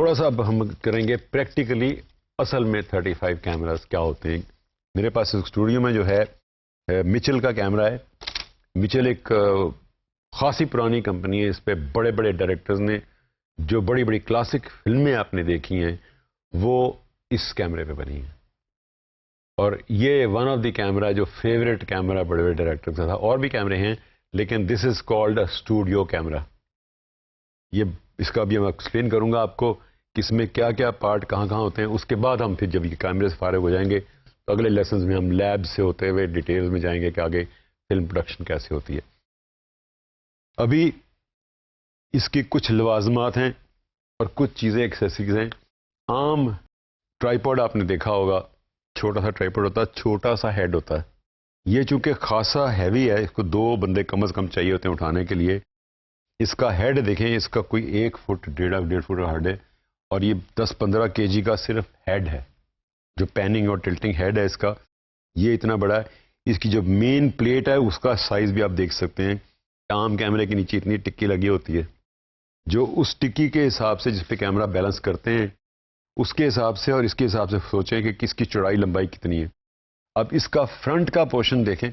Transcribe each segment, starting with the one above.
थोड़ा सा अब हम करेंगे प्रैक्टिकली असल में 35 कैमरास क्या होते हैं। मेरे पास इस स्टूडियो में जो है मिचेल का कैमरा है। मिचेल एक खासी पुरानी कंपनी है। इस पे बड़े बड़े डायरेक्टर्स ने जो बड़ी बड़ी क्लासिक फिल्में आपने देखी हैं वो इस कैमरे पे बनी हैं। और ये वन ऑफ द कैमरा जो फेवरेट कैमरा बड़े बड़े डायरेक्टर्स का था। और भी कैमरे हैं लेकिन this is called a studio camera. ये इसका भी मैं एक्सप्लेन करूंगा आपको कि इसमें क्या क्या पार्ट कहाँ कहाँ होते हैं। उसके बाद हम फिर जब ये कैमरे से फारिग हो जाएंगे तो अगले लेसन में हम लैब से होते हुए डिटेल्स में जाएंगे कि आगे फिल्म प्रोडक्शन कैसे होती है। अभी इसकी कुछ लवाजमात हैं और कुछ चीज़ें एक्सेसरीज हैं। आम ट्राइपॉड आपने देखा होगा, छोटा सा ट्राइपॉड होता है, छोटा सा हेड होता है। ये चूंकि खासा हैवी है, इसको 2 बंदे कम से कम चाहिए होते हैं उठाने के लिए। इसका हेड देखें, इसका कोई 1 फुट 1.5 फुट का हेड है और ये 10-15 केजी का सिर्फ हेड है। जो पैनिंग और टिल्टिंग हेड है इसका, ये इतना बड़ा है। इसकी जो मेन प्लेट है उसका साइज भी आप देख सकते हैं। आम कैमरे के नीचे इतनी टिक्की लगी होती है, जो उस टिक्की के हिसाब से जिस पे कैमरा बैलेंस करते हैं उसके हिसाब से और इसके हिसाब से सोचें कि किसकी चौड़ाई लंबाई कितनी है। अब इसका फ्रंट का पोर्शन देखें,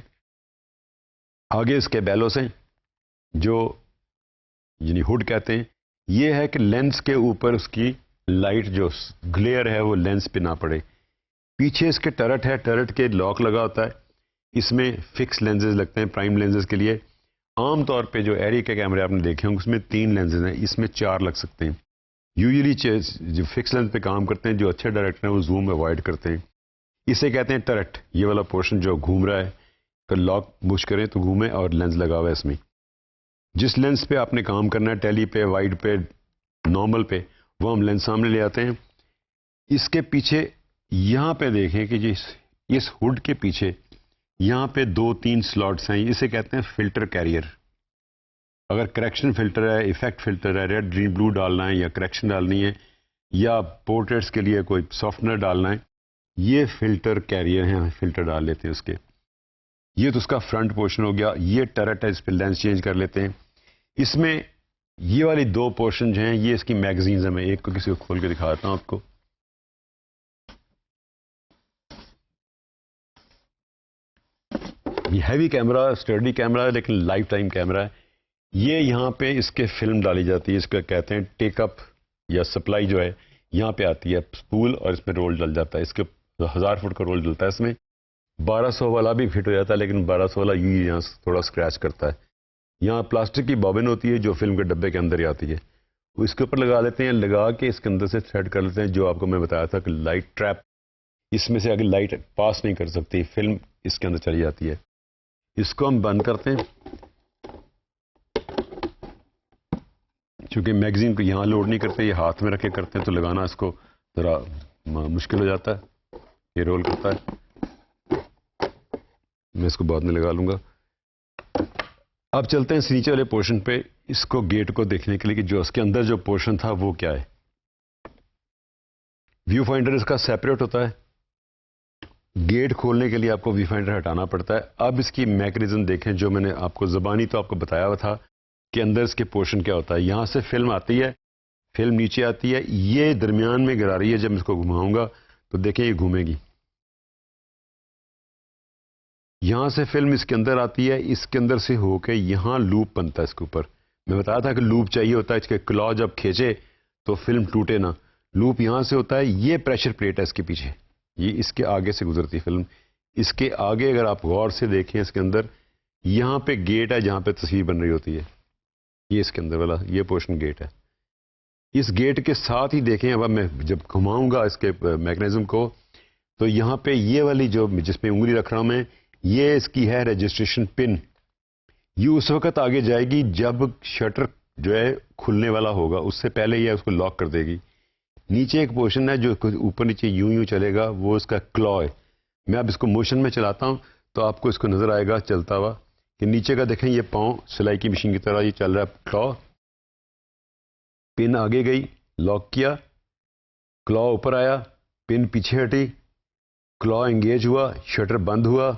आगे इसके बैलोस हैं जो यानी हुड कहते हैं। ये है कि लेंस के ऊपर उसकी लाइट जो ग्लेयर है वो लेंस पे ना पड़े। पीछे इसके टर्रेट है, टर्रेट के लॉक लगा होता है। इसमें फिक्स लेंसेज लगते हैं प्राइम लेंसेज के लिए। आमतौर पे जो एरी के कैमरे आपने देखे होंगे उसमें 3 लेंसेज हैं, इसमें 4 लग सकते हैं। यूजुअली जो फिक्स लेंस पे काम करते हैं, जो अच्छे डायरेक्टर हैं वो जूम अवॉइड करते हैं। इसे कहते हैं टर्रेट। ये वाला पोर्शन जो घूम रहा है, फिर लॉक पुश करें तो घूमे और लेंस लगा हुआ है इसमें। जिस लेंस पे आपने काम करना है, टेली पे, वाइड पे, नॉर्मल पे, वो हम लेंस सामने ले आते हैं। इसके पीछे यहाँ पे देखें कि जिस इस हुड के पीछे यहाँ पे 2-3 स्लॉट्स हैं, इसे कहते हैं फिल्टर कैरियर। अगर करेक्शन फिल्टर है, इफेक्ट फिल्टर है, रेड ग्रीन ब्लू डालना है या करेक्शन डालनी है या पोर्ट्रेट्स के लिए कोई सॉफ्टनर डालना है, ये फिल्टर कैरियर हैं, फिल्टर डाल लेते हैं उसके। ये तो उसका फ्रंट पोर्शन हो गया। ये टर्रेट है, इस पर लेंस चेंज कर लेते हैं। इसमें ये वाली 2 पोर्शन हैं, ये इसकी मैगजीन्स हैं। मैं एक को किसी को खोल के दिखाता हूं आपको। ये हैवी कैमरा, स्टडी कैमरा है लेकिन लाइफ टाइम कैमरा है। ये यहाँ पे इसके फिल्म डाली जाती है, इसको कहते हैं टेकअप या सप्लाई जो है यहाँ पे आती है स्पूल और इसमें रोल डल जाता है। इसके 1000 फुट का रोल डलता है। इसमें 1200 वाला भी फिट हो जाता है लेकिन 1200 वाला यूं यहाँ थोड़ा स्क्रैच करता है। यहाँ प्लास्टिक की बॉबिन होती है जो फिल्म के डब्बे के अंदर ही आती है, वो इसके ऊपर लगा लेते हैं। लगा के इसके अंदर से थ्रेड कर लेते हैं, जो आपको मैं बताया था कि लाइट ट्रैप, इसमें से आगे लाइट पास नहीं कर सकती, फिल्म इसके अंदर चली जाती है। इसको हम बंद करते हैं। चूंकि मैगजीन को यहाँ लोड नहीं करते, ये हाथ में रखे करते हैं तो लगाना इसको ज़रा मुश्किल हो जाता है। ये रोल करता है, मैं इसको बाद में लगा लूँगा। अब चलते हैं इस नीचे वाले पोर्शन पे, इसको गेट को देखने के लिए कि जो उसके अंदर जो पोर्शन था वो क्या है। व्यू फाइंडर इसका सेपरेट होता है। गेट खोलने के लिए आपको व्यू फाइंडर हटाना पड़ता है। अब इसकी मैकेनिज्म देखें, जो मैंने आपको ज़बानी तो आपको बताया हुआ था कि अंदर इसके पोर्शन क्या होता है। यहाँ से फिल्म आती है, फिल्म नीचे आती है, ये दरमियान में गिरा रही है। जब इसको घुमाऊंगा तो देखें ये घूमेगी। यहाँ से फिल्म इसके अंदर आती है, इसके अंदर से होके यहाँ लूप बनता है इसके ऊपर। मैं बताया था कि लूप चाहिए होता है, इसके क्लॉ जब खींचे तो फिल्म टूटे ना। लूप यहाँ से होता है। ये प्रेशर प्लेट है इसके पीछे, ये इसके आगे से गुजरती फिल्म। इसके आगे अगर आप गौर से देखें, इसके अंदर यहाँ पे गेट है जहाँ पे तस्वीर बन रही होती है। ये इसके अंदर वाला ये पोर्शन गेट है। इस गेट के साथ ही देखें, अब मैं जब घुमाऊंगा इसके मैकेनिज्म को तो यहाँ पे ये वाली जो जिसपे उंगली रख रहा हूं मैं, ये इसकी है रजिस्ट्रेशन पिन। ये उस वक्त आगे जाएगी जब शटर जो है खुलने वाला होगा, उससे पहले ये उसको लॉक कर देगी। नीचे एक पोर्शन है जो ऊपर नीचे यूं यूं चलेगा, वो इसका क्लॉ है। मैं अब इसको मोशन में चलाता हूं तो आपको इसको नजर आएगा चलता हुआ कि नीचे का देखें, ये पांव सिलाई की मशीन की तरह ये चल रहा है। क्लॉ, पिन आगे गई, लॉक किया, क्लॉ ऊपर आया, पिन पीछे हटी, क्लॉ एंगेज हुआ, शटर बंद हुआ,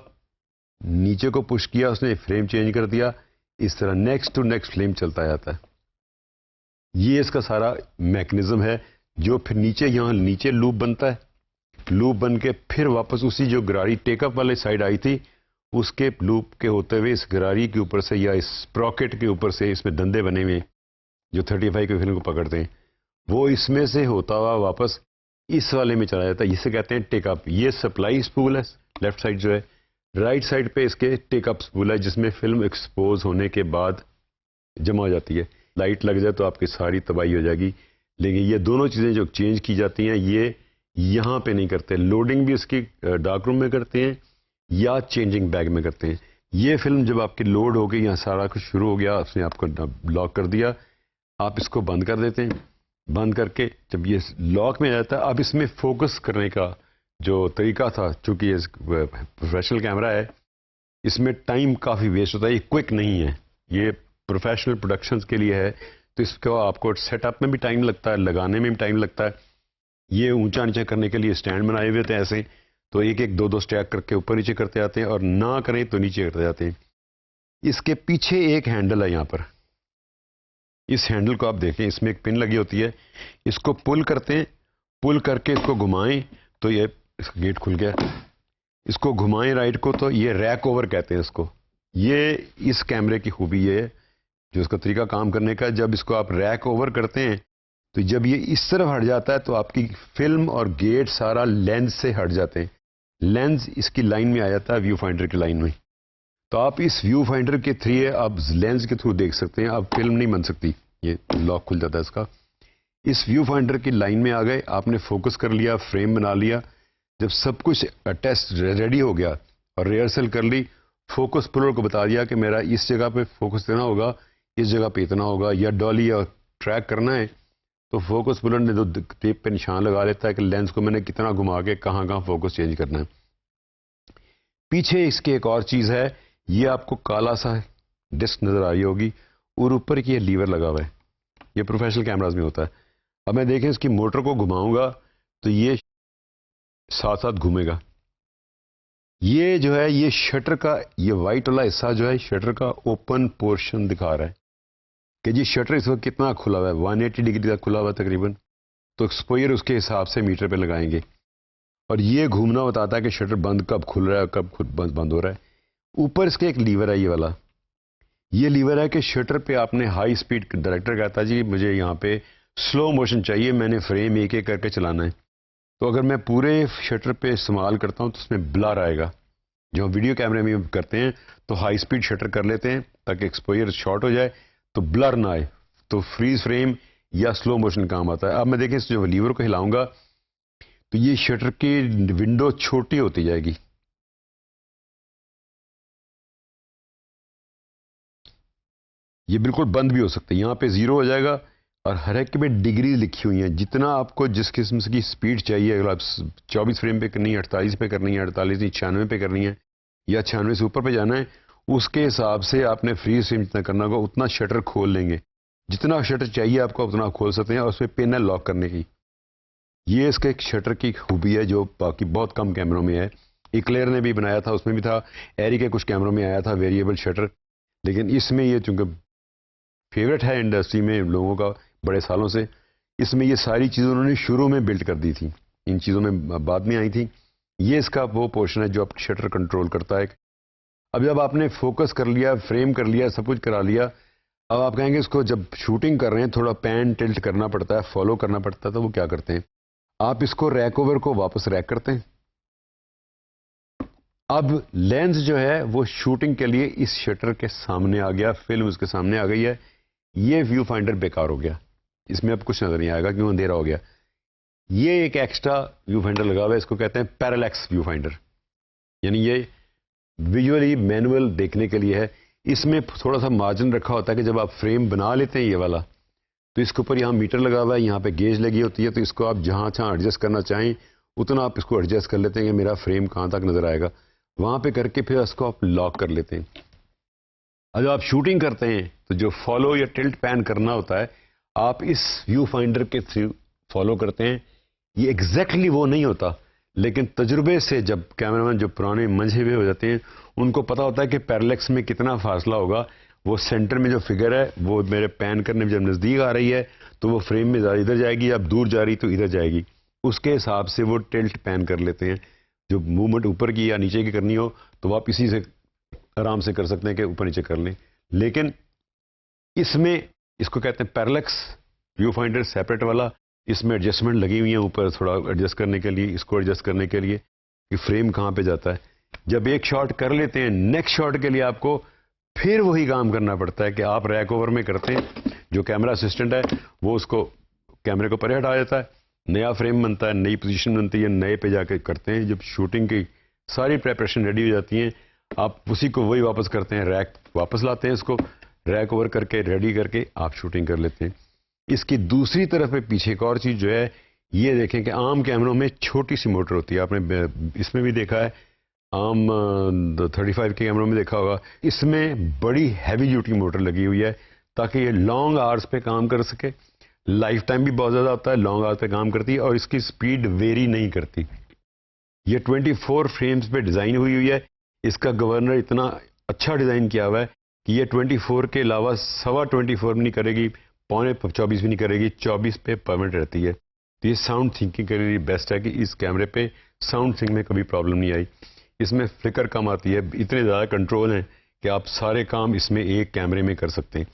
नीचे को पुश किया, उसने फ्रेम चेंज कर दिया। इस तरह नेक्स्ट टू नेक्स्ट फ्रेम चलता जाता है। ये इसका सारा मैकेनिज्म है जो फिर नीचे यहाँ नीचे लूप बनता है, लूप बन के फिर वापस उसी जो गरारी टेकअप वाले साइड आई थी उसके लूप के होते हुए इस गरारी के ऊपर से या इस स्प्रॉकेट के ऊपर से, इसमें धंधे बने हुए जो 35 के फिल्म को पकड़ते हैं, वो इसमें से होता हुआ वापस इस वाले में चला जाता है। इसे कहते हैं टेकअप। ये सप्लाई स्पूल है लेफ्ट साइड जो है, राइट साइड पे इसके टेकअप स्पूल है जिसमें फिल्म एक्सपोज होने के बाद जमा हो जाती है। लाइट लग जाए तो आपकी सारी तबाही हो जाएगी। लेकिन ये दोनों चीज़ें जो चेंज की जाती हैं ये यहाँ पे नहीं करते। लोडिंग भी इसकी डार्क रूम में करते हैं या चेंजिंग बैग में करते हैं। ये फिल्म जब आपकी लोड हो गई, यहाँ सारा कुछ शुरू हो गया, उसने आपको लॉक कर दिया, आप इसको बंद कर देते हैं। बंद करके जब ये लॉक में आ जाता है, अब इसमें फोकस करने का जो तरीका था, चूंकि ये प्रोफेशनल कैमरा है, इसमें टाइम काफ़ी वेस्ट होता है, ये क्विक नहीं है, ये प्रोफेशनल प्रोडक्शंस के लिए है, तो इसको आपको सेटअप में भी टाइम लगता है, लगाने में भी टाइम लगता है। ये ऊंचा नीचे करने के लिए स्टैंड बनाए हुए थे ऐसे, तो एक एक दो दो स्टैक करके ऊपर नीचे करते जाते हैं, और ना करें तो नीचे करते जाते हैं। इसके पीछे एक हैंडल है यहाँ पर, इस हैंडल को आप देखें, इसमें एक पिन लगी होती है, इसको पुल करते हैं, पुल करके इसको घुमाएं तो ये इसका गेट खुल गया। इसको घुमाएं राइट को तो ये रैक ओवर कहते हैं इसको। ये इस कैमरे की खूबी ये है, जो इसका तरीका काम करने का, जब इसको आप रैक ओवर करते हैं तो जब ये इस तरफ हट जाता है तो आपकी फिल्म और गेट सारा लेंस से हट जाते हैं। लेंस इसकी लाइन में आ जाता है, व्यू फाइंडर की लाइन में। तो आप इस व्यू फाइंडर के थ्रू आप लेंस के थ्रू देख सकते हैं। अब फिल्म नहीं बन सकती, ये लॉक खुल जाता है इसका। इस व्यू फाइंडर की लाइन में आ गए, आपने फोकस कर लिया, फ्रेम बना लिया। जब सब कुछ टेस्ट रेडी हो गया और रिहर्सल कर ली, फोकस पुलर को बता दिया कि मेरा इस जगह पे फोकस देना होगा, इस जगह पे इतना होगा, या डॉली या ट्रैक करना है, तो फोकस पुलर ने तो टेप पे निशान लगा लेता है कि लेंस को मैंने कितना घुमा के कहाँ कहाँ फोकस चेंज करना है। पीछे इसके एक और चीज़ है, ये आपको काला सा डिस्क नज़र आ रही होगी और ऊपर की ये लीवर लगा हुआ है, ये प्रोफेशनल कैमराज में होता है। अब मैं देखें इसकी मोटर को घुमाऊंगा तो ये साथ साथ घूमेगा। ये जो है ये शटर का ये वाइट वाला हिस्सा जो है शटर का ओपन पोर्शन दिखा रहा है कि जी शटर इस वक्त कितना खुला हुआ है, 180 डिग्री तक खुला हुआ है तकरीबन। तो एक्सपोजर उसके हिसाब से मीटर पे लगाएंगे और ये घूमना बताता है कि शटर बंद कब खुल रहा है, कब खुद बंद हो रहा है। ऊपर इसके एक लीवर है, ये वाला ये लीवर है कि शटर पे आपने हाई स्पीड, डायरेक्टर कहता है जी मुझे यहाँ पे स्लो मोशन चाहिए, मैंने फ्रेम एक एक करके चलाना है। तो अगर मैं पूरे शटर पे इस्तेमाल करता हूँ तो उसमें ब्लर आएगा। जो वीडियो कैमरे में करते हैं तो हाई स्पीड शटर कर लेते हैं ताकि एक्सपोजर शॉर्ट हो जाए तो ब्लर ना आए, तो फ्रीज फ्रेम या स्लो मोशन काम आता है। अब मैं देखें जो लीवर को हिलाऊंगा तो ये शटर की विंडो छोटी होती जाएगी। ये बिल्कुल बंद भी हो सकता है, यहाँ पे 0 हो जाएगा और हर एक में डिग्री लिखी हुई हैं। जितना आपको जिस किस्म की स्पीड चाहिए, अगर आप 24 फ्रेम पे करनी है, 48 पे करनी है, 48 नहीं 96 पे करनी है या 96 से ऊपर पे जाना है, उसके हिसाब से आपने फ्रीज फ्रेम जितना करना होगा उतना शटर खोल लेंगे। जितना शटर चाहिए आपको उतना खोल सकते हैं और उसमें पिन है लॉक करने की। ये इसके एक शटर की खूबी है जो बाकी बहुत कम कैमरों में है। इक्लेयर ने भी बनाया था, उसमें भी था, एरी के कुछ कैमरों में आया था वेरिएबल शटर, लेकिन इसमें ये चूंकि फेवरेट है इंडस्ट्री में लोगों का बड़े सालों से, इसमें ये सारी चीज़ें उन्होंने शुरू में बिल्ड कर दी थी, इन चीज़ों में बाद में आई थी। ये इसका वो पोर्शन है जो आप शटर कंट्रोल करता है। अब जब आपने फोकस कर लिया, फ्रेम कर लिया, सब कुछ करा लिया, अब आप कहेंगे इसको जब शूटिंग कर रहे हैं थोड़ा पैन टिल्ट करना पड़ता है, फॉलो करना पड़ता है, तो वो क्या करते हैं, आप इसको रैक ओवर को वापस रैक करते हैं। अब लेंस जो है वो शूटिंग के लिए इस शटर के सामने आ गया, फिल्म उसके सामने आ गई है। ये व्यू फाइंडर बेकार हो गया, इसमें अब कुछ नजर नहीं आएगा क्यों अंधेरा हो गया। ये एक एक्स्ट्रा व्यू फाइंडर लगा हुआ है, इसको कहते हैं पैरेलैक्स व्यू फाइंडर, यानी ये विजुअली मैनुअल देखने के लिए है। इसमें थोड़ा सा मार्जिन रखा होता है कि जब आप फ्रेम बना लेते हैं ये वाला, तो इसके ऊपर यहाँ मीटर लगा हुआ है, यहाँ पे गेज लगी होती है, तो इसको आप जहाँ जहाँ एडजस्ट करना चाहें उतना आप इसको एडजस्ट कर लेते हैं कि मेरा फ्रेम कहाँ तक नजर आएगा, वहाँ पे करके फिर इसको आप लॉक कर लेते हैं। अब जब आप शूटिंग करते हैं तो जो फॉलो या टिल्ट पैन करना होता है आप इस व्यू फाइंडर के थ्रू फॉलो करते हैं। ये एग्जैक्टली वो नहीं होता, लेकिन तजुर्बे से जब कैमरामैन जो पुराने मंझे हुए हो जाते हैं उनको पता होता है कि पैरेलैक्स में कितना फासला होगा, वो सेंटर में जो फिगर है वो मेरे पैन करने में जब नज़दीक आ रही है तो वो फ्रेम में इधर जाएगी, अब दूर जा रही तो इधर जाएगी। उसके हिसाब से वो टिल्ट पैन कर लेते हैं। जो मूवमेंट ऊपर की या नीचे की करनी हो तो आप इसी से आराम से कर सकते हैं कि ऊपर नीचे कर लें। लेकिन इसमें इसको कहते हैं पैरेलक्स व्यू फाइंडर सेपरेट वाला, इसमें एडजस्टमेंट लगी हुई है ऊपर थोड़ा एडजस्ट करने के लिए, इसको एडजस्ट करने के लिए कि फ्रेम कहाँ पे जाता है। जब एक शॉट कर लेते हैं, नेक्स्ट शॉट के लिए आपको फिर वही काम करना पड़ता है कि आप रैक ओवर में करते हैं, जो कैमरा असिस्टेंट है वो उसको कैमरे को परे हटा देता है, नया फ्रेम बनता है, नई पोजीशन बनती है, नए पे जाके करते हैं। जब शूटिंग की सारी प्रेपरेशन रेडी हो जाती है, आप उसी को वही वापस करते हैं, रैक वापस लाते हैं, इसको रैक ओवर करके रेडी करके आप शूटिंग कर लेते हैं। इसकी दूसरी तरफ पे पीछे एक और चीज़ जो है, ये देखें कि आम कैमरों में छोटी सी मोटर होती है, आपने इसमें भी देखा है, आम 35 के कैमरों में देखा होगा, इसमें बड़ी हैवी ड्यूटी मोटर लगी हुई है ताकि ये लॉन्ग आवर्स पे काम कर सके। लाइफ टाइम भी बहुत ज़्यादा होता है, लॉन्ग आवर्स पे काम करती है और इसकी स्पीड वेरी नहीं करती। ये 24 फ्रेम्स पे डिज़ाइन हुई है। इसका गवर्नर इतना अच्छा डिज़ाइन किया हुआ है कि ये 24 के अलावा 24.25 भी नहीं करेगी, 24.25 भी नहीं करेगी, 24 पे परमानेंट रहती है। तो ये साउंड थिंकिंग के लिए बेस्ट है कि इस कैमरे पे साउंड थिंक में कभी प्रॉब्लम नहीं आई। इसमें फ्लिकर कम आती है, इतने ज़्यादा कंट्रोल हैं कि आप सारे काम इसमें एक कैमरे में कर सकते हैं।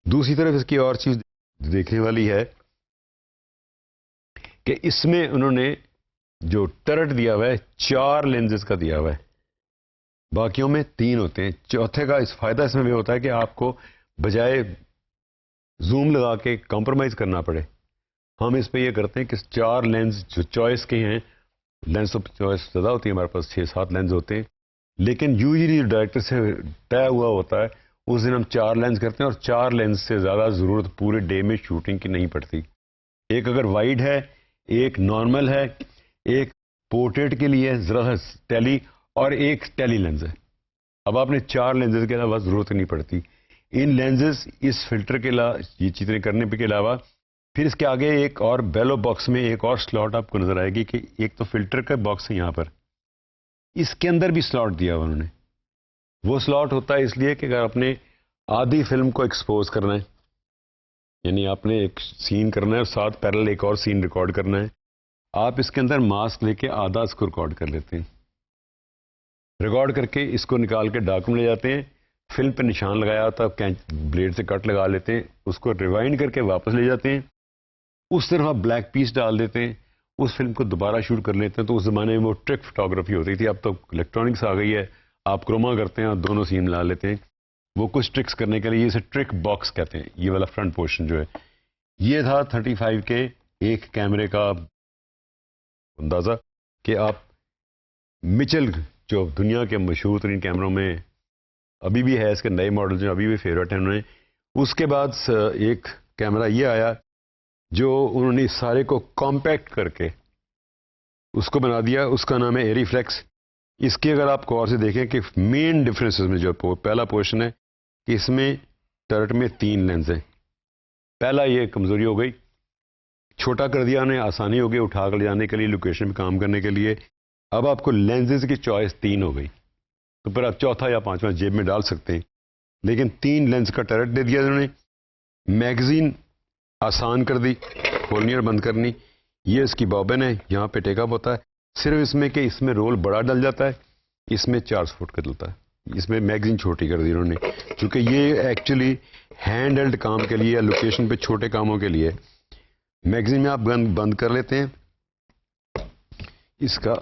दूसरी तरफ इसकी और चीज़ देखने वाली है कि इसमें उन्होंने जो टर्रेट दिया हुआ है 4 लेंसेज का दिया हुआ है, बाकियों में 3 होते हैं। चौथे का इस फायदा इसमें भी होता है कि आपको बजाय जूम लगा के कॉम्प्रोमाइज़ करना पड़े, हम इस पे ये करते हैं कि 4 लेंस जो चॉइस के हैं, लेंस ऑफ चॉइस ज़्यादा होती है, हमारे पास 6-7 लेंस होते हैं, लेकिन यूजुअली डायरेक्टर से तय हुआ होता है उस दिन हम 4 लेंस करते हैं और 4 लेंस से ज़्यादा ज़रूरत पूरे डे में शूटिंग की नहीं पड़ती। एक अगर वाइड है, एक नॉर्मल है, एक पोर्ट्रेट के लिए ज़रा टेली और एक टेली लेंस है। अब आपने 4 लेंसेज के अलावा ज़रूरत नहीं पड़ती। इन लेंसेज इस फिल्टर के अलावा, ये चीज़ें करने के अलावा, फिर इसके आगे एक और बेलो बॉक्स में एक और स्लॉट आपको नज़र आएगी कि एक तो फिल्टर का बॉक्स है यहाँ पर, इसके अंदर भी स्लॉट दिया हुआ उन्होंने। वो स्लॉट होता है इसलिए कि अगर आपने आधी फिल्म को एक्सपोज करना है, यानी आपने एक सीन करना है और साथ पैरेलल एक और सीन रिकॉर्ड करना है, आप इसके अंदर मास्क लेके आधा इसको रिकॉर्ड कर लेते हैं। रिकॉर्ड करके इसको निकाल के डार्क में ले जाते हैं, फिल्म पे निशान लगाया होता है, ब्लेड से कट लगा लेते हैं, उसको रिवाइंड करके वापस ले जाते हैं, उस तरह ब्लैक पीस डाल देते हैं, उस फिल्म को दोबारा शूट कर लेते हैं। तो उस ज़माने में वो ट्रिक फोटोग्राफी होती थी, अब तो इलेक्ट्रॉनिक्स आ गई है, आप क्रोमा करते हैं और दोनों सीन मिला लेते हैं। वो कुछ ट्रिक्स करने के लिए इसे ट्रिक बॉक्स कहते हैं। ये वाला फ्रंट पोर्शन जो है, ये था 35 के एक कैमरे का अंदाज़ा कि आप मिचेल जो दुनिया के मशहूर तरीन कैमरों में अभी भी है, इसके नए मॉडल जो अभी भी फेवरेट हैं उन्होंने। उसके बाद एक कैमरा ये आया जो उन्होंने इस सारे को कॉम्पैक्ट करके उसको बना दिया, उसका नाम है एरीफ्लेक्स। इसके अगर आप गौर से देखें कि मेन डिफरेंसेस में जो पहला पोर्शन है कि इसमें टर्रेट में 3 लेंस हैं। पहला ये कमज़ोरी हो गई, छोटा कर दिया उन्हें, आसानी हो गई उठा कर ले जाने के लिए, लोकेशन में काम करने के लिए। अब आपको लेंसेज की चॉइस 3 हो गई, तो फिर आप चौथा या 5वां जेब में डाल सकते हैं, लेकिन 3 लेंस का टर्रेट दे दिया उन्होंने। मैगजीन आसान कर दी, खोलनी और बंद करनी। ये इसकी बॉबिन है, यहाँ पे टेकअप होता है, सिर्फ इसमें कि इसमें रोल बड़ा डल जाता है, इसमें 4 फुट का डलता है। इसमें मैगजीन छोटी कर दी उन्होंने, क्योंकि ये एक्चुअली हैंड हेल्ड काम के लिए या लोकेशन पे छोटे कामों के लिए। मैगजीन में आप बंद कर लेते हैं। इसका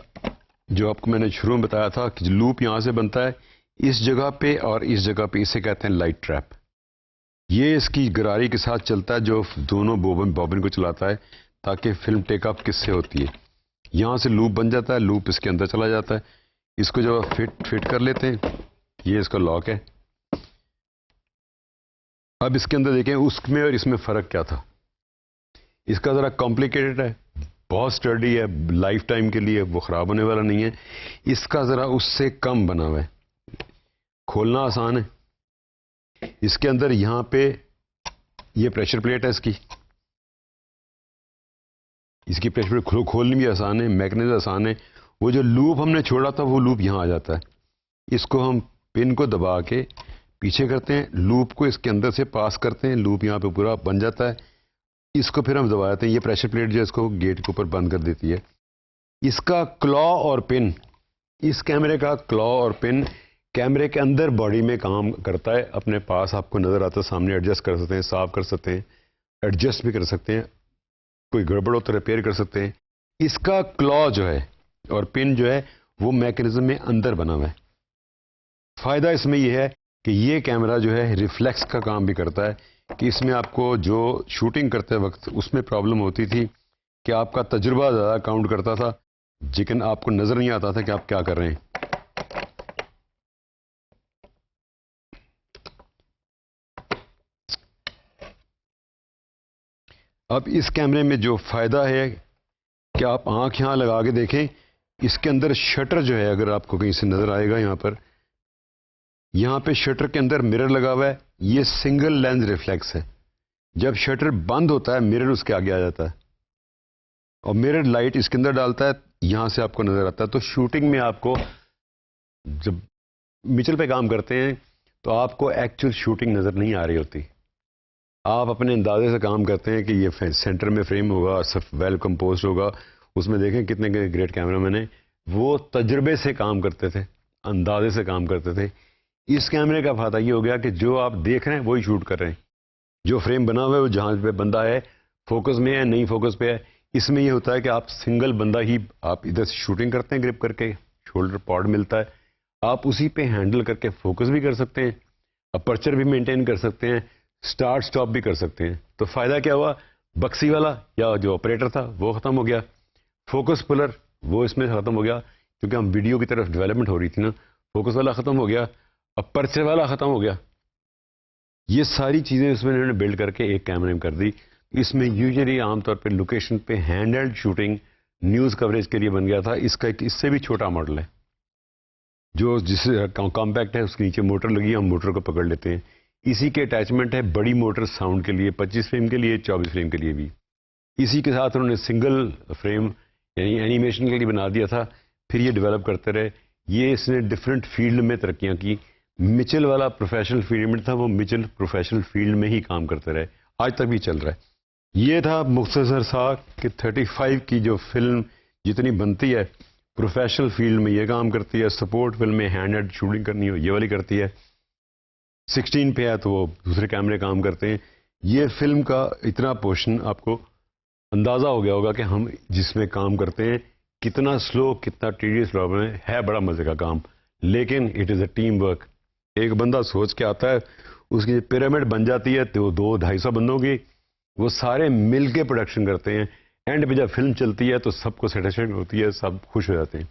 जो आपको मैंने शुरू में बताया था कि लूप यहाँ से बनता है इस जगह पे और इस जगह पे, इसे कहते हैं लाइट ट्रैप। ये इसकी गरारी के साथ चलता है जो दोनों बॉबिन को चलाता है ताकि फिल्म टेकअप किससे होती है। यहाँ से लूप बन जाता है, लूप इसके अंदर चला जाता है। इसको जब आप फिट कर लेते हैं, ये इसका लॉक है। अब इसके अंदर देखें उसमें और इसमें फ़र्क क्या था। इसका ज़रा कॉम्प्लिकेटेड है, बहुत स्टडी है, लाइफ टाइम के लिए वो ख़राब होने वाला नहीं है। इसका ज़रा उससे कम बना हुआ है, खोलना आसान है। इसके अंदर यहाँ पे ये प्रेशर प्लेट है, इसकी प्रेशर प्लेट खोलनी भी आसान है, मैकेनिज्म आसान है। वो जो लूप हमने छोड़ा था वो लूप यहाँ आ जाता है। इसको हम पिन को दबा के पीछे करते हैं, लूप को इसके अंदर से पास करते हैं, लूप यहाँ पे पूरा बन जाता है। इसको फिर हम दबाते हैं, ये प्रेशर प्लेट जो है इसको गेट के ऊपर बंद कर देती है। इसका क्लॉ और पिन, इस कैमरे का क्लॉ और पिन कैमरे के अंदर बॉडी में काम करता है। अपने पास आपको नजर आता है, सामने एडजस्ट कर सकते हैं, साफ कर सकते हैं, एडजस्ट भी कर सकते हैं, कोई गड़बड़ हो तो रिपेयर कर सकते हैं। इसका क्लॉ जो है और पिन जो है वो मैकेनिज्म में अंदर बना हुआ है। फायदा इसमें यह है कि ये कैमरा जो है रिफ्लेक्स का काम भी करता है, कि इसमें आपको जो शूटिंग करते वक्त उसमें प्रॉब्लम होती थी कि आपका तजुर्बा ज़्यादा काउंट करता था, लेकिन आपको नजर नहीं आता था कि आप क्या कर रहे हैं। अब इस कैमरे में जो फायदा है कि आप आंख यहां लगा के देखें, इसके अंदर शटर जो है, अगर आपको कहीं से नजर आएगा, यहां पे शटर के अंदर मिरर लगा हुआ है। ये सिंगल लेंस रिफ्लेक्स है। जब शटर बंद होता है मिरर उसके आगे आ जाता है और मिरर लाइट इसके अंदर डालता है, यहां से आपको नजर आता है। तो शूटिंग में आपको जब मिचल पे काम करते हैं तो आपको एक्चुअल शूटिंग नजर नहीं आ रही होती। आप अपने अंदाजे से काम करते हैं कि ये सेंटर में फ्रेम होगा, सब वेल कंपोज होगा। उसमें देखें कितने ग्रेट कैमरामैन हैं, वो तजुर्बे से काम करते थे, अंदाजे से काम करते थे। इस कैमरे का फायदा ये हो गया कि जो आप देख रहे हैं वही शूट कर रहे हैं। जो फ्रेम बना हुआ है वो जहां पे बंदा है फोकस में है, नहीं फोकस पे है। इसमें ये होता है कि आप सिंगल बंदा ही आप इधर से शूटिंग करते हैं, ग्रिप करके शोल्डर पॉड मिलता है, आप उसी पे हैंडल करके फोकस भी कर सकते हैं, अपर्चर भी मेंटेन कर सकते हैं, स्टार्ट स्टॉप भी कर सकते हैं। तो फायदा क्या हुआ, बक्सी वाला या जो ऑपरेटर था वो खत्म हो गया, फोकस पुलर वो इसमें खत्म हो गया, क्योंकि हम वीडियो की तरफ डेवलपमेंट हो रही थी ना। फोकस वाला खत्म हो गया, अपर्चर वाला खत्म हो गया। ये सारी चीजें इसमें इन्होंने बिल्ड करके एक कैमरे में कर दी। इसमें यूजुअली आमतौर पर लोकेशन पे hand held shooting news coverage के लिए बन गया था। इसका एक इससे भी छोटा मॉडल है जो जिससे कॉम्पैक्ट है, उसके नीचे मोटर लगी है, हम मोटर को पकड़ लेते हैं। इसी के अटैचमेंट है बड़ी मोटर साउंड के लिए, 25 फ्रेम के लिए, 24 फ्रेम के लिए भी। इसी के साथ उन्होंने सिंगल फ्रेम यानी एनिमेशन के लिए बना दिया था। फिर ये डेवलप करते रहे। ये इसने डिफरेंट फील्ड में तरक्कियां की। मिचेल वाला प्रोफेशनल फील्ड में था, वो मिचेल प्रोफेशनल फील्ड में ही काम करते रहे, आज तक भी चल रहा है। ये था मुख्तसर सा कि 35 की जो फिल्म जितनी बनती है प्रोफेशनल फील्ड में ये काम करती है, सपोर्ट फिल्म में हैंड हेल्ड शूटिंग करनी हो ये वाली करती है, 16 पे है तो वो दूसरे कैमरे काम करते हैं। ये फिल्म का इतना पोर्शन आपको अंदाजा हो गया होगा कि हम जिसमें काम करते हैं कितना स्लो, कितना टीडियस प्रॉब्लम है बड़ा मजे का काम, लेकिन it is a team work. एक बंदा सोच के आता है, उसकी पिरामिड बन जाती है तो 200-250 बंदों की, वो सारे मिल के प्रोडक्शन करते हैं। एंड पे जब फिल्म चलती है तो सबको सेटिस्फेक्शन होती है, सब खुश हो जाते हैं।